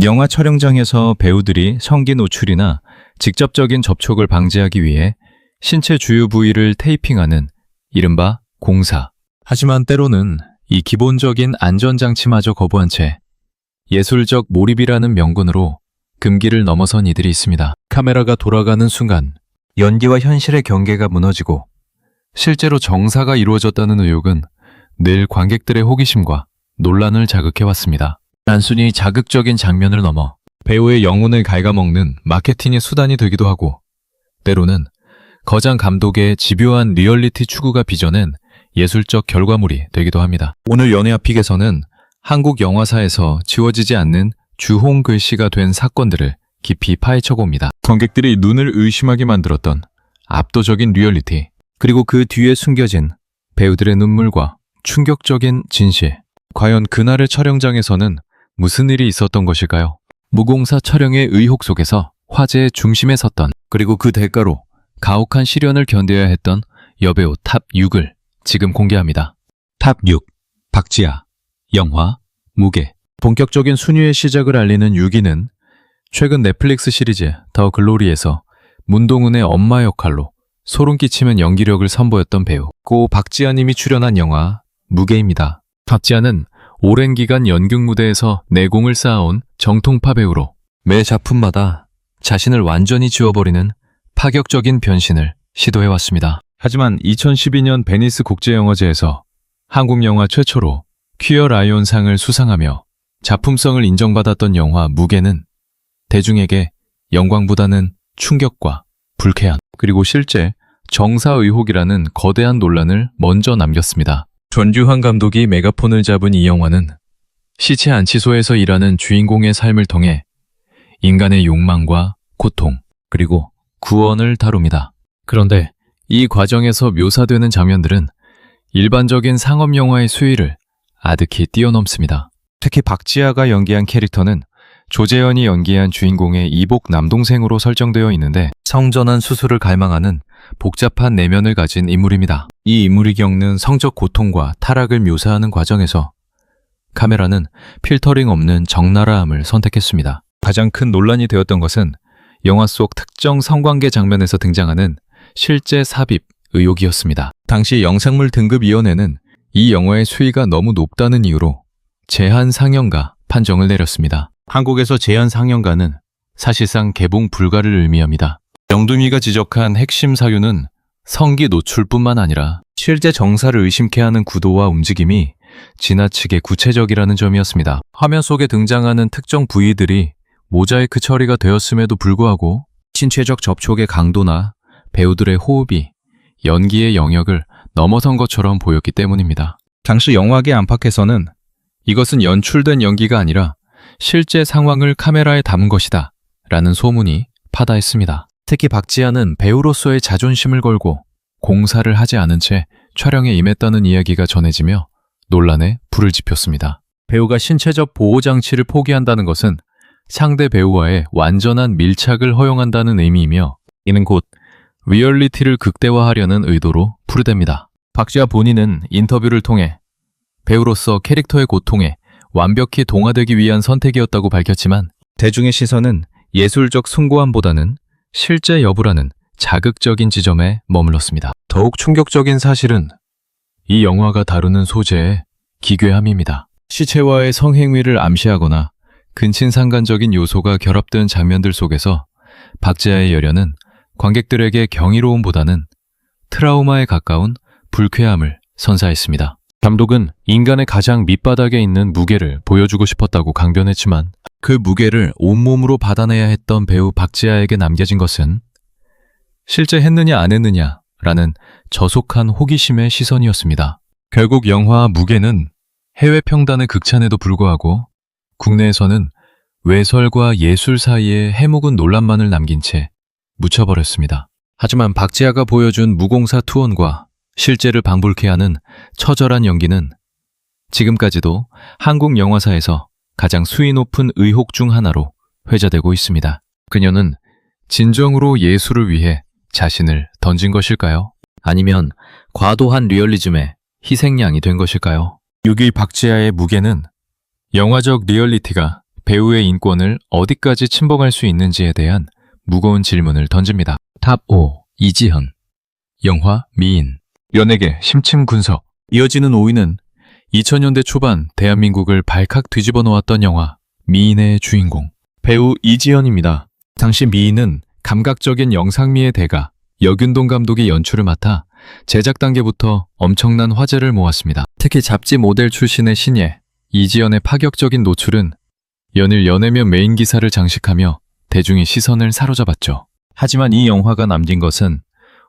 영화 촬영장에서 배우들이 성기 노출이나 직접적인 접촉을 방지하기 위해 신체 주요 부위를 테이핑하는 이른바 공사. 하지만 때로는 이 기본적인 안전장치마저 거부한 채 예술적 몰입이라는 명분으로 금기를 넘어선 이들이 있습니다. 카메라가 돌아가는 순간 연기와 현실의 경계가 무너지고 실제로 정사가 이루어졌다는 의혹은 늘 관객들의 호기심과 논란을 자극해왔습니다. 단순히 자극적인 장면을 넘어 배우의 영혼을 갉아먹는 마케팅의 수단이 되기도 하고, 때로는 거장 감독의 집요한 리얼리티 추구가 빚어낸 예술적 결과물이 되기도 합니다. 오늘 연예아픽에서는 한국 영화사에서 지워지지 않는 주홍 글씨가 된 사건들을 깊이 파헤쳐 봅니다. 관객들이 눈을 의심하게 만들었던 압도적인 리얼리티, 그리고 그 뒤에 숨겨진 배우들의 눈물과 충격적인 진실. 과연 그날의 촬영장에서는 무슨 일이 있었던 것일까요? 무공사 촬영의 의혹 속에서 화제의 중심에 섰던, 그리고 그 대가로 가혹한 시련을 견뎌야 했던 여배우 탑 6을 지금 공개합니다. 탑 6. 박지아. 영화 무게. 본격적인 순위의 시작을 알리는 6위는 최근 넷플릭스 시리즈 더 글로리에서 문동은의 엄마 역할로 소름 끼치는 연기력을 선보였던 배우 고 박지아님이 출연한 영화 무게입니다. 박지아는 오랜 기간 연극 무대에서 내공을 쌓아온 정통파 배우로 매 작품마다 자신을 완전히 지워버리는 파격적인 변신을 시도해왔습니다. 하지만 2012년 베니스 국제영화제에서 한국 영화 최초로 퀴어 라이온상을 수상하며 작품성을 인정받았던 영화 무게는 대중에게 영광보다는 충격과 불쾌함, 그리고 실제 정사 의혹이라는 거대한 논란을 먼저 남겼습니다. 전규환 감독이 메가폰을 잡은 이 영화는 시체 안치소에서 일하는 주인공의 삶을 통해 인간의 욕망과 고통, 그리고 구원을 다룹니다. 그런데 이 과정에서 묘사되는 장면들은 일반적인 상업 영화의 수위를 아득히 뛰어넘습니다. 특히 박지아가 연기한 캐릭터는 조재현이 연기한 주인공의 이복 남동생으로 설정되어 있는데 성전환 수술을 갈망하는 복잡한 내면을 가진 인물입니다. 이 인물이 겪는 성적 고통과 타락을 묘사하는 과정에서 카메라는 필터링 없는 적나라함을 선택했습니다. 가장 큰 논란이 되었던 것은 영화 속 특정 성관계 장면에서 등장하는 실제 삽입 의혹이었습니다. 당시 영상물 등급위원회는 이 영화의 수위가 너무 높다는 이유로 제한 상영가 판정을 내렸습니다. 한국에서 제한 상영가는 사실상 개봉 불가를 의미합니다. 영두미가 지적한 핵심 사유는 성기 노출뿐만 아니라 실제 정사를 의심케 하는 구도와 움직임이 지나치게 구체적이라는 점이었습니다. 화면 속에 등장하는 특정 부위들이 모자이크 처리가 되었음에도 불구하고 신체적 접촉의 강도나 배우들의 호흡이 연기의 영역을 넘어선 것처럼 보였기 때문입니다. 당시 영화계 안팎에서는 이것은 연출된 연기가 아니라 실제 상황을 카메라에 담은 것이다 라는 소문이 파다했습니다. 특히 박지아는 배우로서의 자존심을 걸고 공사를 하지 않은 채 촬영에 임했다는 이야기가 전해지며 논란에 불을 지폈습니다. 배우가 신체적 보호장치를 포기한다는 것은 상대 배우와의 완전한 밀착을 허용한다는 의미이며, 이는 곧 리얼리티를 극대화하려는 의도로 풀이됩니다. 박지아 본인은 인터뷰를 통해 배우로서 캐릭터의 고통에 완벽히 동화되기 위한 선택이었다고 밝혔지만, 대중의 시선은 예술적 숭고함보다는 실제 여부라는 자극적인 지점에 머물렀습니다. 더욱 충격적인 사실은 이 영화가 다루는 소재의 기괴함입니다. 시체와의 성행위를 암시하거나 근친상간적인 요소가 결합된 장면들 속에서 박지아의 열연은 관객들에게 경이로움보다는 트라우마에 가까운 불쾌함을 선사했습니다. 감독은 인간의 가장 밑바닥에 있는 무게를 보여주고 싶었다고 강변했지만 그 무게를 온몸으로 받아내야 했던 배우 박지아에게 남겨진 것은 실제 했느냐 안 했느냐라는 저속한 호기심의 시선이었습니다. 결국 영화 무게는 해외 평단의 극찬에도 불구하고 국내에서는 외설과 예술 사이에 해묵은 논란만을 남긴 채 묻혀버렸습니다. 하지만 박지아가 보여준 무공사 투혼과 실제를 방불케 하는 처절한 연기는 지금까지도 한국 영화사에서 가장 수위 높은 의혹 중 하나로 회자되고 있습니다. 그녀는 진정으로 예술을 위해 자신을 던진 것일까요? 아니면 과도한 리얼리즘의 희생양이 된 것일까요? 6위 박지아의 무게는 영화적 리얼리티가 배우의 인권을 어디까지 침범할 수 있는지에 대한 무거운 질문을 던집니다. 탑 5. 이지현. 영화 미인. 연예계 심층 분석. 이어지는 5위는 2000년대 초반 대한민국을 발칵 뒤집어 놓았던 영화 미인의 주인공 배우 이지현입니다. 당시 미인은 감각적인 영상미의 대가 여균동 감독이 연출을 맡아 제작 단계부터 엄청난 화제를 모았습니다. 특히 잡지 모델 출신의 신예 이지연의 파격적인 노출은 연일 연예면 메인 기사를 장식하며 대중의 시선을 사로잡았죠. 하지만 이 영화가 남긴 것은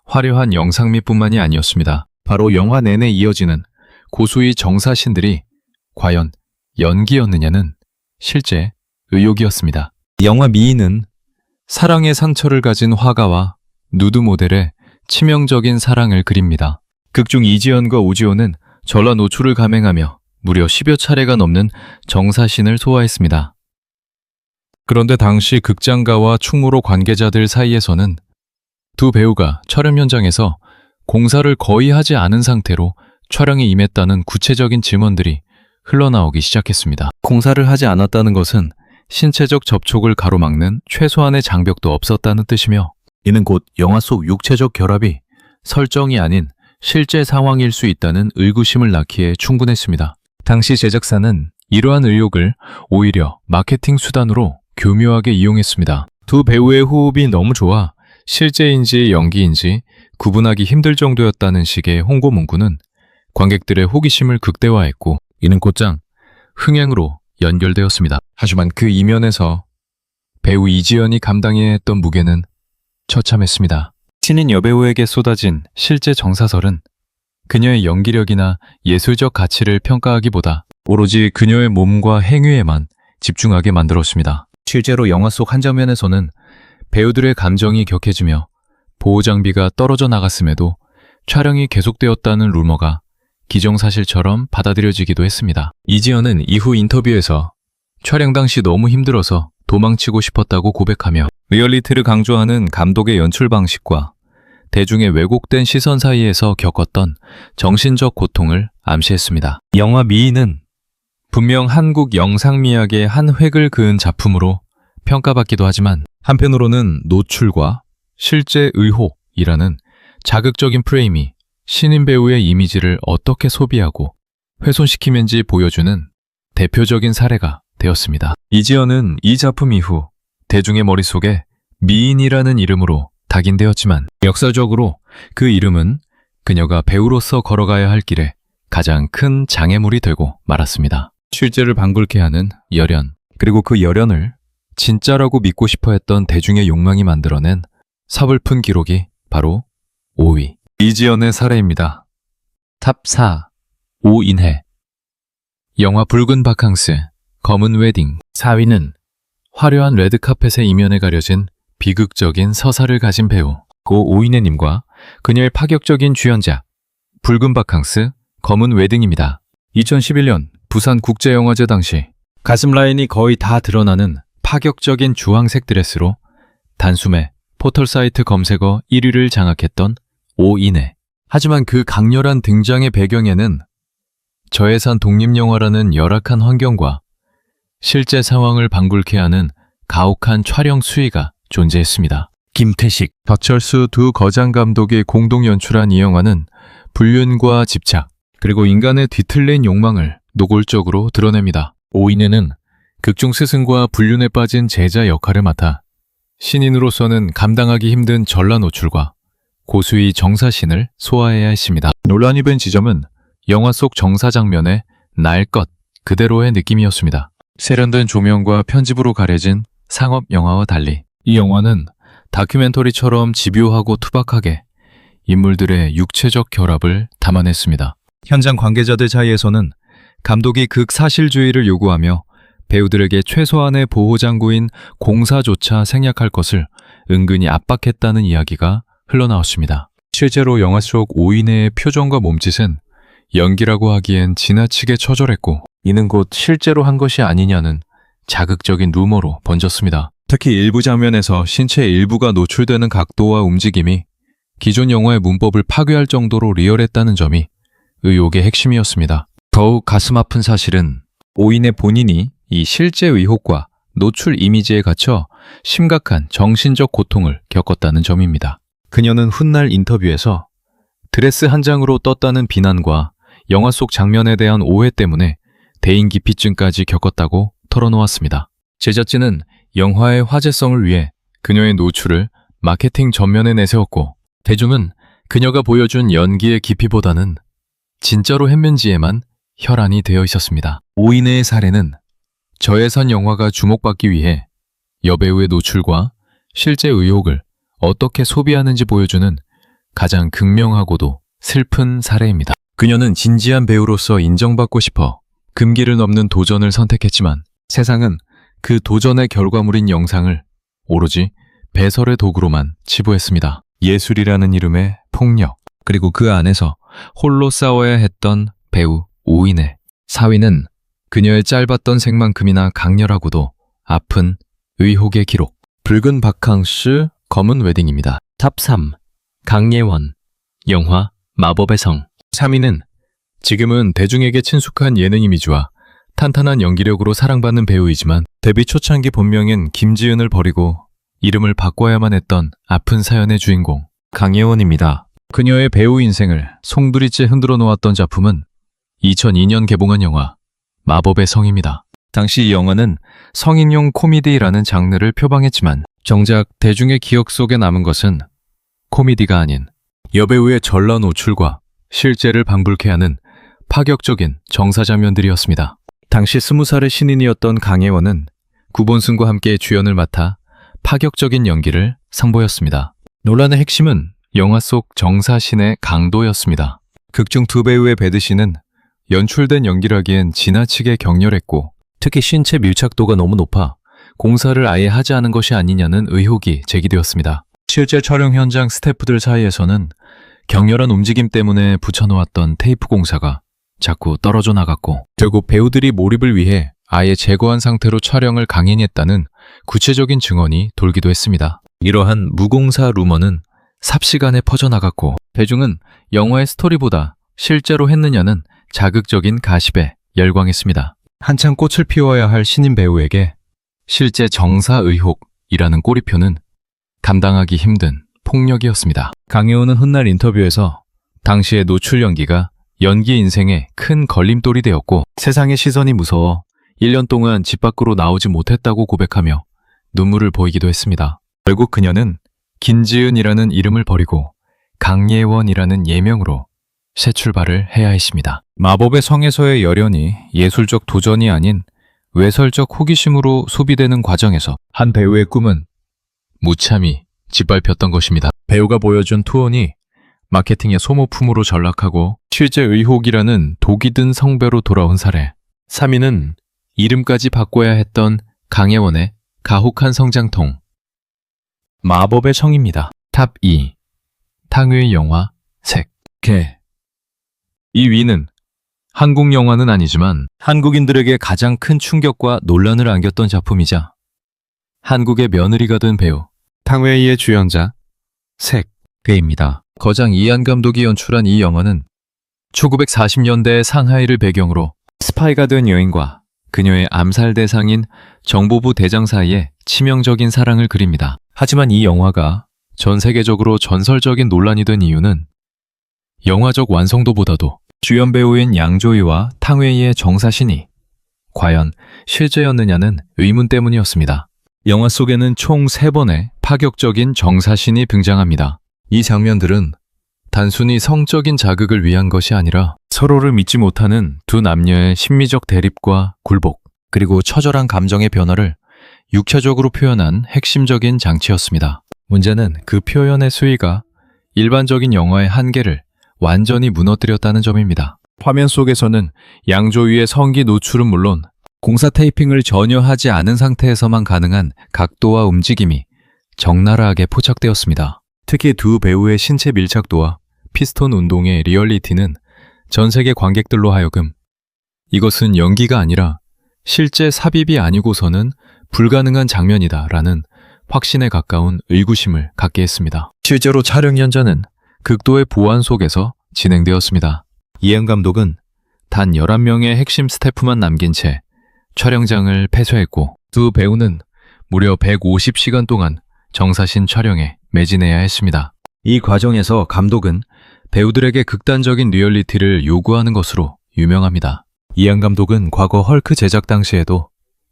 화려한 영상미뿐만이 아니었습니다. 바로 영화 내내 이어지는 고수의 정사신들이 과연 연기였느냐는 실제 의혹이었습니다. 영화 미인은 사랑의 상처를 가진 화가와 누드 모델의 치명적인 사랑을 그립니다. 극중 이지연과 오지호는 전라 노출을 감행하며 무려 10여 차례가 넘는 정사신을 소화했습니다. 그런데 당시 극장가와 충무로 관계자들 사이에서는 두 배우가 촬영 현장에서 공사를 거의 하지 않은 상태로 촬영에 임했다는 구체적인 증언들이 흘러나오기 시작했습니다. 공사를 하지 않았다는 것은 신체적 접촉을 가로막는 최소한의 장벽도 없었다는 뜻이며 이는 곧 영화 속 육체적 결합이 설정이 아닌 실제 상황일 수 있다는 의구심을 낳기에 충분했습니다. 당시 제작사는 이러한 의혹을 오히려 마케팅 수단으로 교묘하게 이용했습니다. 두 배우의 호흡이 너무 좋아 실제인지 연기인지 구분하기 힘들 정도였다는 식의 홍보 문구는 관객들의 호기심을 극대화했고 이는 곧장 흥행으로 연결되었습니다. 하지만 그 이면에서 배우 이지연이 감당해야 했던 무게는 처참했습니다. 신인 여배우에게 쏟아진 실제 정사설은 그녀의 연기력이나 예술적 가치를 평가하기보다 오로지 그녀의 몸과 행위에만 집중하게 만들었습니다. 실제로 영화 속 한 장면에서는 배우들의 감정이 격해지며 보호 장비가 떨어져 나갔음에도 촬영이 계속되었다는 루머가 기정사실처럼 받아들여지기도 했습니다. 이지연은 이후 인터뷰에서 촬영 당시 너무 힘들어서 도망치고 싶었다고 고백하며 리얼리티를 강조하는 감독의 연출 방식과 대중의 왜곡된 시선 사이에서 겪었던 정신적 고통을 암시했습니다. 영화 미인은 분명 한국 영상미학의 한 획을 그은 작품으로 평가받기도 하지만 한편으로는 노출과 실제 의혹이라는 자극적인 프레임이 신인 배우의 이미지를 어떻게 소비하고 훼손시키는지 보여주는 대표적인 사례가 되었습니다. 이지연은 이 작품 이후 대중의 머릿속에 미인이라는 이름으로 각인되었지만 역사적으로 그 이름은 그녀가 배우로서 걸어가야 할 길에 가장 큰 장애물이 되고 말았습니다. 실제를 방불케 하는 열연, 그리고 그 열연을 진짜라고 믿고 싶어 했던 대중의 욕망이 만들어낸 서글픈 기록이 바로 5위. 이지연의 사례입니다. 탑 4. 오인혜. 영화 붉은 바캉스, 검은 웨딩. 4위는 화려한 레드카펫의 이면에 가려진 비극적인 서사를 가진 배우 고 오인혜님과 그녀의 파격적인 주연작 붉은 바캉스, 검은 웨딩입니다. 2011년 부산국제영화제 당시 가슴 라인이 거의 다 드러나는 파격적인 주황색 드레스로 단숨에 포털사이트 검색어 1위를 장악했던 오인혜. 하지만 그 강렬한 등장의 배경에는 저예산 독립영화라는 열악한 환경과 실제 상황을 방불케 하는 가혹한 촬영 수위가 존재했습니다. 김태식, 곽철수 두 거장 감독이 공동 연출한 이 영화는 불륜과 집착, 그리고 인간의 뒤틀린 욕망을 노골적으로 드러냅니다. 오인혜는 극중 스승과 불륜에 빠진 제자 역할을 맡아 신인으로서는 감당하기 힘든 전라 노출과 고수의 정사신을 소화해야 했습니다. 논란이 된 지점은 영화 속 정사 장면의 날 것 그대로의 느낌이었습니다. 세련된 조명과 편집으로 가려진 상업 영화와 달리 이 영화는 다큐멘터리처럼 집요하고 투박하게 인물들의 육체적 결합을 담아냈습니다. 현장 관계자들 사이에서는 감독이 극사실주의를 요구하며 배우들에게 최소한의 보호장구인 공사조차 생략할 것을 은근히 압박했다는 이야기가 흘러나왔습니다. 실제로 영화 속 오인혜의 표정과 몸짓은 연기라고 하기엔 지나치게 처절했고 이는 곧 실제로 한 것이 아니냐는 자극적인 루머로 번졌습니다. 특히 일부 장면에서 신체 일부가 노출되는 각도와 움직임이 기존 영화의 문법을 파괴할 정도로 리얼했다는 점이 의혹의 핵심이었습니다. 더욱 가슴 아픈 사실은 오인혜 본인이 이 실제 의혹과 노출 이미지에 갇혀 심각한 정신적 고통을 겪었다는 점입니다. 그녀는 훗날 인터뷰에서 드레스 한 장으로 떴다는 비난과 영화 속 장면에 대한 오해 때문에 대인기피증까지 겪었다고 털어놓았습니다. 제작진은 영화의 화제성을 위해 그녀의 노출을 마케팅 전면에 내세웠고, 대중은 그녀가 보여준 연기의 깊이보다는 진짜로 했는지에만 혈안이 되어 있었습니다. 오인혜의 사례는 저예산 영화가 주목받기 위해 여배우의 노출과 실제 의혹을 어떻게 소비하는지 보여주는 가장 극명하고도 슬픈 사례입니다. 그녀는 진지한 배우로서 인정받고 싶어 금기를 넘는 도전을 선택했지만, 세상은 그 도전의 결과물인 영상을 오로지 배설의 도구로만 치부했습니다. 예술이라는 이름의 폭력, 그리고 그 안에서 홀로 싸워야 했던 배우 오인혜. 사위는 그녀의 짧았던 생만큼이나 강렬하고도 아픈 의혹의 기록. 붉은 바캉스, 검은 웨딩입니다. 탑 3. 강예원. 영화 마법의 성. 3위는 지금은 대중에게 친숙한 예능 이미지와 탄탄한 연기력으로 사랑받는 배우이지만, 데뷔 초창기 본명인 김지은을 버리고 이름을 바꿔야만 했던 아픈 사연의 주인공 강예원입니다. 그녀의 배우 인생을 송두리째 흔들어 놓았던 작품은 2002년 개봉한 영화 마법의 성입니다. 당시 이 영화는 성인용 코미디라는 장르를 표방했지만, 정작 대중의 기억 속에 남은 것은 코미디가 아닌 여배우의 전라 노출과 실제를 방불케 하는 파격적인 정사 장면들이었습니다. 당시 20살의 신인이었던 강혜원은 구본승과 함께 주연을 맡아 파격적인 연기를 선보였습니다. 논란의 핵심은 영화 속 정사신의 강도였습니다. 극중 두 배우의 배드신은 연출된 연기라기엔 지나치게 격렬했고, 특히 신체 밀착도가 너무 높아 공사를 아예 하지 않은 것이 아니냐는 의혹이 제기되었습니다. 실제 촬영 현장 스태프들 사이에서는 격렬한 움직임 때문에 붙여놓았던 테이프 공사가 자꾸 떨어져 나갔고, 결국 배우들이 몰입을 위해 아예 제거한 상태로 촬영을 강행했다는 구체적인 증언이 돌기도 했습니다. 이러한 무공사 루머는 삽시간에 퍼져나갔고, 대중은 영화의 스토리보다 실제로 했느냐는 자극적인 가십에 열광했습니다. 한창 꽃을 피워야 할 신인 배우에게 실제 정사 의혹이라는 꼬리표는 감당하기 힘든 폭력이었습니다. 강혜원은 훗날 인터뷰에서 당시의 노출 연기가 연기 인생에 큰 걸림돌이 되었고, 세상의 시선이 무서워 1년 동안 집 밖으로 나오지 못했다고 고백하며 눈물을 보이기도 했습니다. 결국 그녀는 김지은이라는 이름을 버리고 강예원이라는 예명으로 새 출발을 해야 했습니다. 마법의 성에서의 열연이 예술적 도전이 아닌 외설적 호기심으로 소비되는 과정에서 한 배우의 꿈은 무참히 짓밟혔던 것입니다. 배우가 보여준 투혼이 마케팅의 소모품으로 전락하고 실제 의혹이라는 독이 든 성배로 돌아온 사례. 3위는 이름까지 바꿔야 했던 강혜원의 가혹한 성장통. 마법의 성입니다. 탑 2. 탕웨이 영화 색. 이 위는 한국 영화는 아니지만 한국인들에게 가장 큰 충격과 논란을 안겼던 작품이자 한국의 며느리가 된 배우 탕웨이의 주연자 색입니다. 거장 이안 감독이 연출한 이 영화는 1940년대 상하이를 배경으로 스파이가 된 여인과 그녀의 암살 대상인 정보부 대장 사이의 치명적인 사랑을 그립니다. 하지만 이 영화가 전 세계적으로 전설적인 논란이 된 이유는 영화적 완성도보다도 주연 배우인 양조위와 탕웨이의 정사신이 과연 실제였느냐는 의문 때문이었습니다. 영화 속에는 총 3번의 파격적인 정사신이 등장합니다. 이 장면들은 단순히 성적인 자극을 위한 것이 아니라 서로를 믿지 못하는 두 남녀의 심미적 대립과 굴복, 그리고 처절한 감정의 변화를 육체적으로 표현한 핵심적인 장치였습니다. 문제는 그 표현의 수위가 일반적인 영화의 한계를 완전히 무너뜨렸다는 점입니다. 화면 속에서는 양조위의 성기 노출은 물론 공사 테이핑을 전혀 하지 않은 상태에서만 가능한 각도와 움직임이 적나라하게 포착되었습니다. 특히 두 배우의 신체 밀착도와 피스톤 운동의 리얼리티는 전 세계 관객들로 하여금 이것은 연기가 아니라 실제 삽입이 아니고서는 불가능한 장면이다라는 확신에 가까운 의구심을 갖게 했습니다. 실제로 촬영 현장은 극도의 보안 속에서 진행되었습니다. 이안 감독은 단 11명의 핵심 스태프만 남긴 채 촬영장을 폐쇄했고, 두 배우는 무려 150시간 동안 정사신 촬영에 매진해야 했습니다. 이 과정에서 감독은 배우들에게 극단적인 리얼리티를 요구하는 것으로 유명합니다. 이안 감독은 과거 헐크 제작 당시에도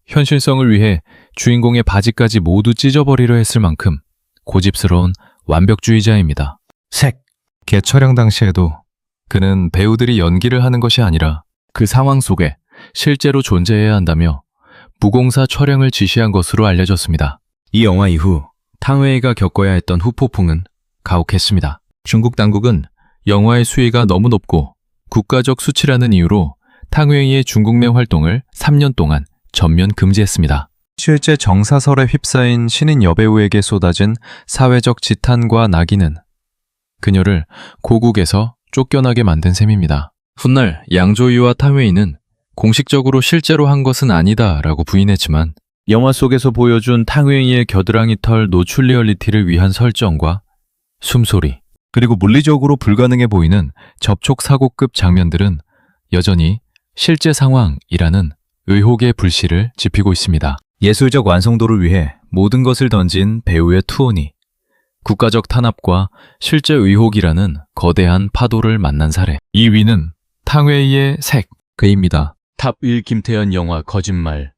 현실성을 위해 주인공의 바지까지 모두 찢어버리려 했을 만큼 고집스러운 완벽주의자입니다. 촬영 당시에도 그는 배우들이 연기를 하는 것이 아니라 그 상황 속에 실제로 존재해야 한다며 무공사 촬영을 지시한 것으로 알려졌습니다. 이 영화 이후 탕웨이가 겪어야 했던 후폭풍은 가혹했습니다. 중국 당국은 영화의 수위가 너무 높고 국가적 수치라는 이유로 탕웨이의 중국 내 활동을 3년 동안 전면 금지했습니다. 실제 정사설에 휩싸인 신인 여배우에게 쏟아진 사회적 지탄과 낙인은 그녀를 고국에서 쫓겨나게 만든 셈입니다. 훗날 양조위와 탕웨이는 공식적으로 실제로 한 것은 아니다 라고 부인했지만 영화 속에서 보여준 탕웨이의 겨드랑이 털 노출 리얼리티를 위한 설정과 숨소리, 그리고 물리적으로 불가능해 보이는 접촉 사고급 장면들은 여전히 실제 상황이라는 의혹의 불씨를 지피고 있습니다. 예술적 완성도를 위해 모든 것을 던진 배우의 투혼이 국가적 탄압과 실제 의혹이라는 거대한 파도를 만난 사례. 2위는 탕웨이의 그입니다. 탑1 김태현 영화 거짓말.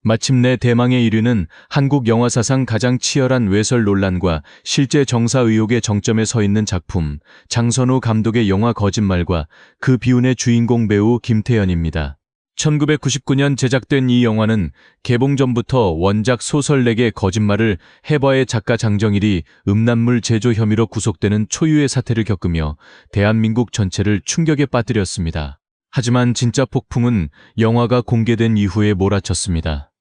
마침내 대망의 1위는 한국 영화 사상 가장 치열한 외설 논란과 실제 정사 의혹의 정점에 서 있는 작품 장선우 감독의 영화 거짓말과 그 비운의 주인공 배우 김태현입니다. 1999년 제작된 이 영화는 개봉 전부터 원작 소설 내게 거짓말을 해봐의 작가 장정일이 음란물 제조 혐의로 구속되는 초유의 사태를 겪으며 대한민국 전체를 충격에 빠뜨렸습니다. 하지만 진짜 폭풍은 영화가 공개된 이후에 몰아쳤습니다.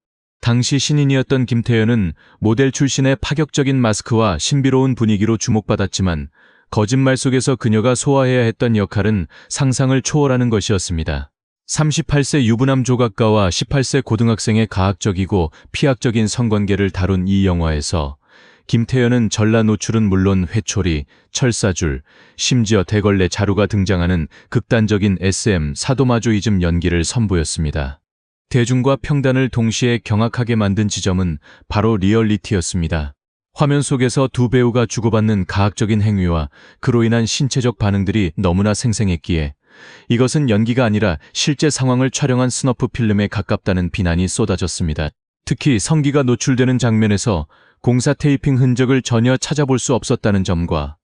당시 신인이었던 김태현은 모델 출신의 파격적인 마스크와 신비로운 분위기로 주목받았지만 거짓말 속에서 그녀가 소화해야 했던 역할은 상상을 초월하는 것이었습니다. 38세 유부남 조각가와 18세 고등학생의 가학적이고 피학적인 성관계를 다룬 이 영화에서 김태현은 전라 노출은 물론 회초리, 철사줄, 심지어 대걸레 자루가 등장하는 극단적인 SM, 사도마조이즘 연기를 선보였습니다. 대중과 평단을 동시에 경악하게 만든 지점은 바로 리얼리티였습니다. 화면 속에서 두 배우가 주고받는 가학적인 행위와 그로 인한 신체적 반응들이 너무나 생생했기에 이것은 연기가 아니라 실제 상황을 촬영한 스너프 필름에 가깝다는 비난이 쏟아졌습니다. 특히 성기가 노출되는 장면에서 공사 테이핑 흔적을 전혀 찾아볼 수 없었다는 점과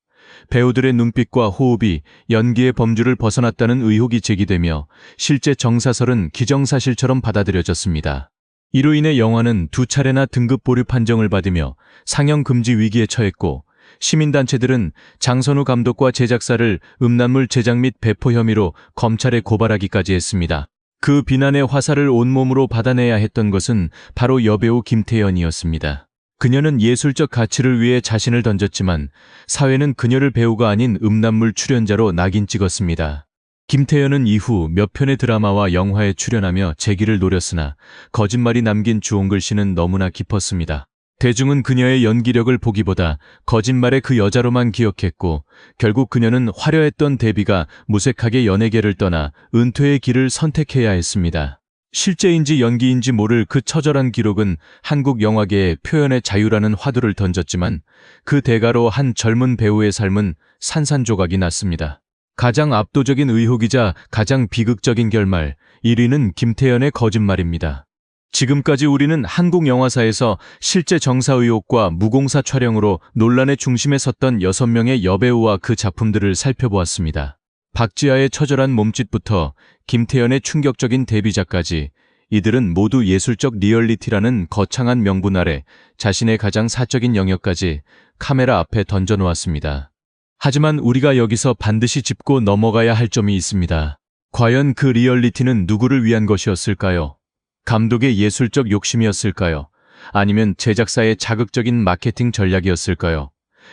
배우들의 눈빛과 호흡이 연기의 범주를 벗어났다는 의혹이 제기되며 실제 정사설은 기정사실처럼 받아들여졌습니다. 이로 인해 영화는 2차례나 등급 보류 판정을 받으며 상영 금지 위기에 처했고 시민단체들은 장선우 감독과 제작사를 음란물 제작 및 배포 혐의로 검찰에 고발하기까지 했습니다. 그 비난의 화살을 온몸으로 받아내야 했던 것은 바로 여배우 김태현이었습니다. 그녀는 예술적 가치를 위해 자신을 던졌지만 사회는 그녀를 배우가 아닌 음란물 출연자로 낙인 찍었습니다. 김태현은 이후 몇 편의 드라마와 영화에 출연하며 재기를 노렸으나 거짓말이 남긴 주홍글씨는 너무나 깊었습니다. 대중은 그녀의 연기력을 보기보다 거짓말의 그 여자로만 기억했고 결국 그녀는 화려했던 데뷔가 무색하게 연예계를 떠나 은퇴의 길을 선택해야 했습니다. 실제인지 연기인지 모를 그 처절한 기록은 한국 영화계에 표현의 자유라는 화두를 던졌지만 그 대가로 한 젊은 배우의 삶은 산산조각이 났습니다. 가장 압도적인 의혹이자 가장 비극적인 결말, 1위는 김태현의 거짓말입니다. 지금까지 우리는 한국 영화사에서 실제 정사 의혹과 무공사 촬영으로 논란의 중심에 섰던 6명의 여배우와 그 작품들을 살펴보았습니다. 박지아의 처절한 몸짓부터 김태현의 충격적인 데뷔작까지 이들은 모두 예술적 리얼리티라는 거창한 명분 아래 자신의 가장 사적인 영역까지 카메라 앞에 던져놓았습니다. 하지만 우리가 여기서 반드시 짚고 넘어가야 할 점이 있습니다. 과연 그 리얼리티는 누구를 위한 것이었을까요? 감독의 예술적 욕심이었을까요? 아니면 제작사의 자극적인 마케팅 전략이었을까요?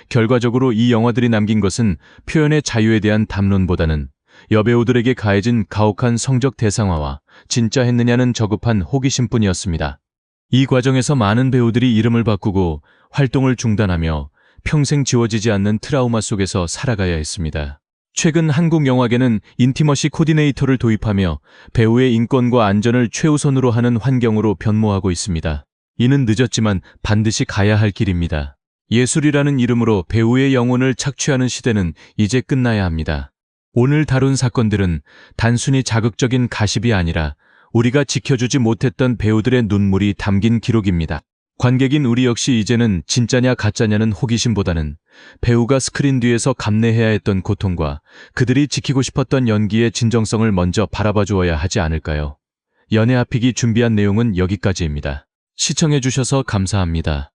결과적으로 이 영화들이 남긴 것은 표현의 자유에 대한 담론보다는 여배우들에게 가해진 가혹한 성적 대상화와 진짜 했느냐는 저급한 호기심뿐이었습니다. 이 과정에서 많은 배우들이 이름을 바꾸고 활동을 중단하며 평생 지워지지 않는 트라우마 속에서 살아가야 했습니다. 최근 한국 영화계는 인티머시 코디네이터를 도입하며 배우의 인권과 안전을 최우선으로 하는 환경으로 변모하고 있습니다. 이는 늦었지만 반드시 가야 할 길입니다. 예술이라는 이름으로 배우의 영혼을 착취하는 시대는 이제 끝나야 합니다. 오늘 다룬 사건들은 단순히 자극적인 가십이 아니라 우리가 지켜주지 못했던 배우들의 눈물이 담긴 기록입니다. 관객인 우리 역시 이제는 진짜냐 가짜냐는 호기심보다는 배우가 스크린 뒤에서 감내해야 했던 고통과 그들이 지키고 싶었던 연기의 진정성을 먼저 바라봐 주어야 하지 않을까요? 연애 앞이기 준비한 내용은 여기까지입니다. 시청해주셔서 감사합니다.